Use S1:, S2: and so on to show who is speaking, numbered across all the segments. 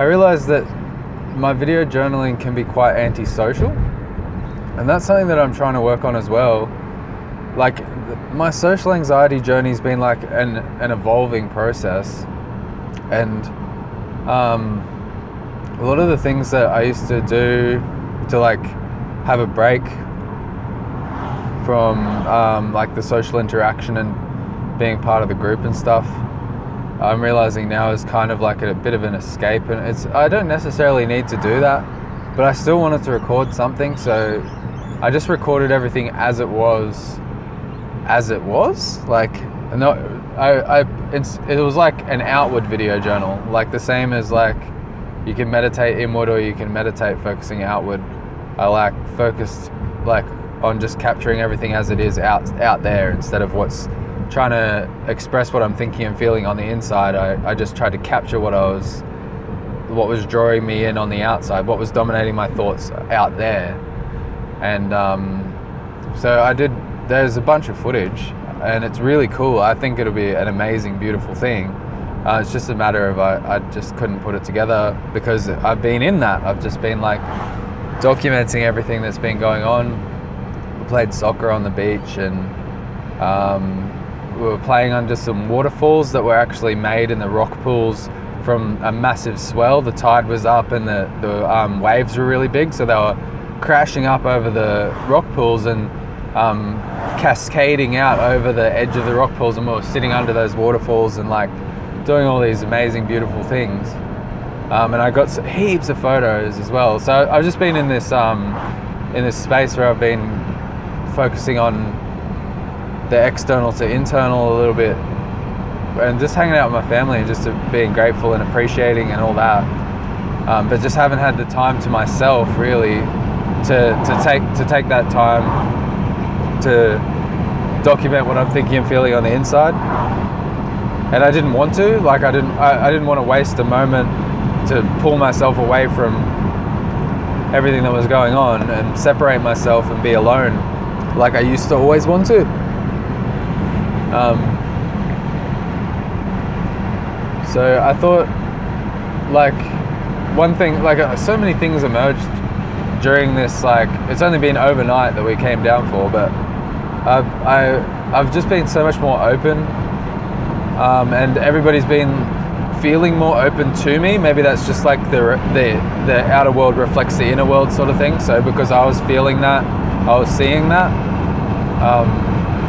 S1: I realized that my video journaling can be quite antisocial, and that's something that I'm trying to work on as well. Like, my social anxiety journey's been like an evolving process, and a lot of the things that I used to do to like have a break from like the social interaction and being part of the group and stuff, I'm realizing now is kind of like a bit of an escape, and I don't necessarily need to do that, but I still wanted to record something, so I just recorded everything as it was. Like, no, it was like an outward video journal, like the same as like you can meditate inward or you can meditate focusing outward. I like focused like on just capturing everything as it is out there, instead of what's trying to express what I'm thinking and feeling on the inside. I just tried to capture what was drawing me in on the outside, what was dominating my thoughts out there. And so there's a bunch of footage, and it's really cool. I think it'll be an amazing, beautiful thing. It's just a matter of I just couldn't put it together because I've been in that. I've just been like documenting everything that's been going on. We played soccer on the beach, and we were playing under some waterfalls that were actually made in the rock pools from a massive swell. The tide was up and the waves were really big, so they were crashing up over the rock pools and cascading out over the edge of the rock pools, and we were sitting under those waterfalls and like doing all these amazing, beautiful things. And I got heaps of photos as well. So I've just been in this space where I've been focusing on the external to internal a little bit, and just hanging out with my family and just being grateful and appreciating and all that. But just haven't had the time to myself really to take that time to document what I'm thinking and feeling on the inside. And I didn't want to, like I didn't want to waste a moment to pull myself away from everything that was going on and separate myself and be alone like I used to always want to. So I thought, like, one thing, like so many things emerged during this, like it's only been overnight that we came down for, but I've just been so much more open, and everybody's been feeling more open to me. Maybe that's just like the outer world reflects the inner world sort of thing. So because I was feeling that, I was seeing that.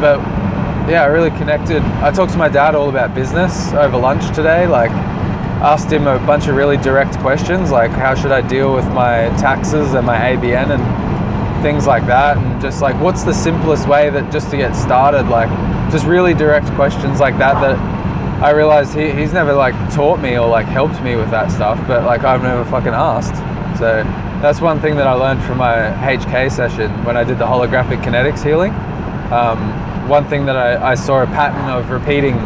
S1: But yeah, I really connected. I talked to my dad all about business over lunch today. Like, asked him a bunch of really direct questions, like how should I deal with my taxes and my ABN and things like that, and just like what's the simplest way that just to get started, like just really direct questions like that I realized he's never like taught me or like helped me with that stuff, but like I've never fucking asked. So that's one thing that I learned from my HK session when I did the Holographic Kinetics healing. One thing that I saw a pattern of repeating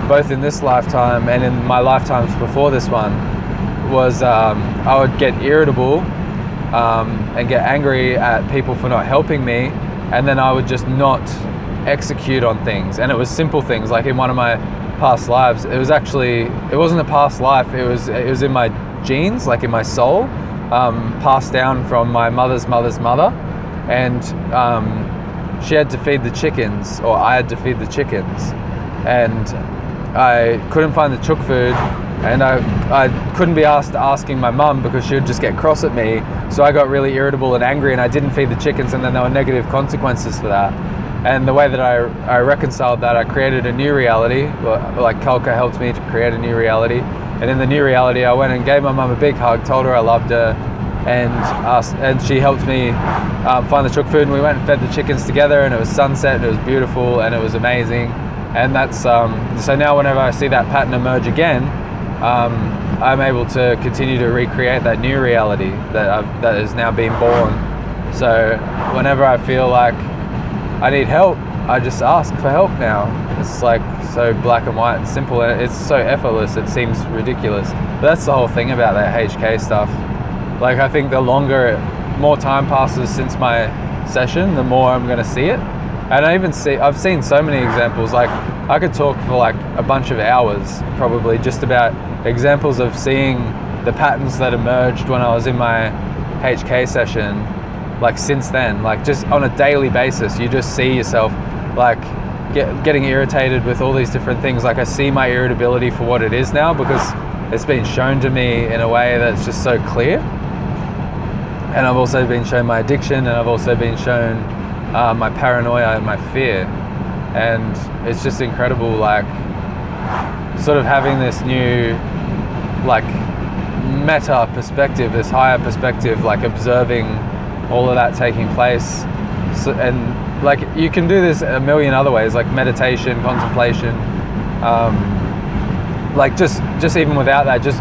S1: both in this lifetime and in my lifetimes before this one was I would get irritable and get angry at people for not helping me, and then I would just not execute on things. And it was simple things, like in one of my past lives, it wasn't a past life, it was in my genes, like in my soul, passed down from my mother's mother's mother, and she had to feed the chickens, or I had to feed the chickens, and I couldn't find the chook food, and I couldn't be asking my mum because she would just get cross at me. So I got really irritable and angry, and I didn't feed the chickens, and then there were negative consequences for that. And the way that I reconciled that, I created a new reality. Like Kalka helped me to create a new reality, and in the new reality I went and gave my mum a big hug, told her I loved her, and she helped me find the chook food, and we went and fed the chickens together, and it was sunset, and it was beautiful, and it was amazing. And that's so now whenever I see that pattern emerge again, I'm able to continue to recreate that new reality that has now been born. So whenever I feel like I need help, I just ask for help now. It's like so black and white and simple, and it's so effortless, it seems ridiculous. But that's the whole thing about that HK stuff. Like, I think the more time passes since my session, the more I'm going to see it. And I've seen so many examples. Like, I could talk for like a bunch of hours probably just about examples of seeing the patterns that emerged when I was in my HK session, like since then, like just on a daily basis, you just see yourself like getting irritated with all these different things. Like I see my irritability for what it is now, because it's been shown to me in a way that's just so clear. And I've also been shown my addiction, and I've also been shown my paranoia and my fear. And it's just incredible, like sort of having this new like meta perspective, this higher perspective, like observing all of that taking place. So, and like you can do this a million other ways, like meditation, contemplation, like just even without that, just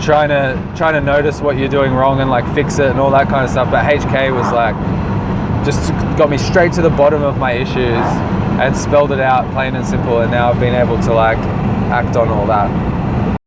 S1: trying to notice what you're doing wrong and like fix it and all that kind of stuff. But HK was like just got me straight to the bottom of my issues and spelled it out plain and simple, and now I've been able to like act on all that.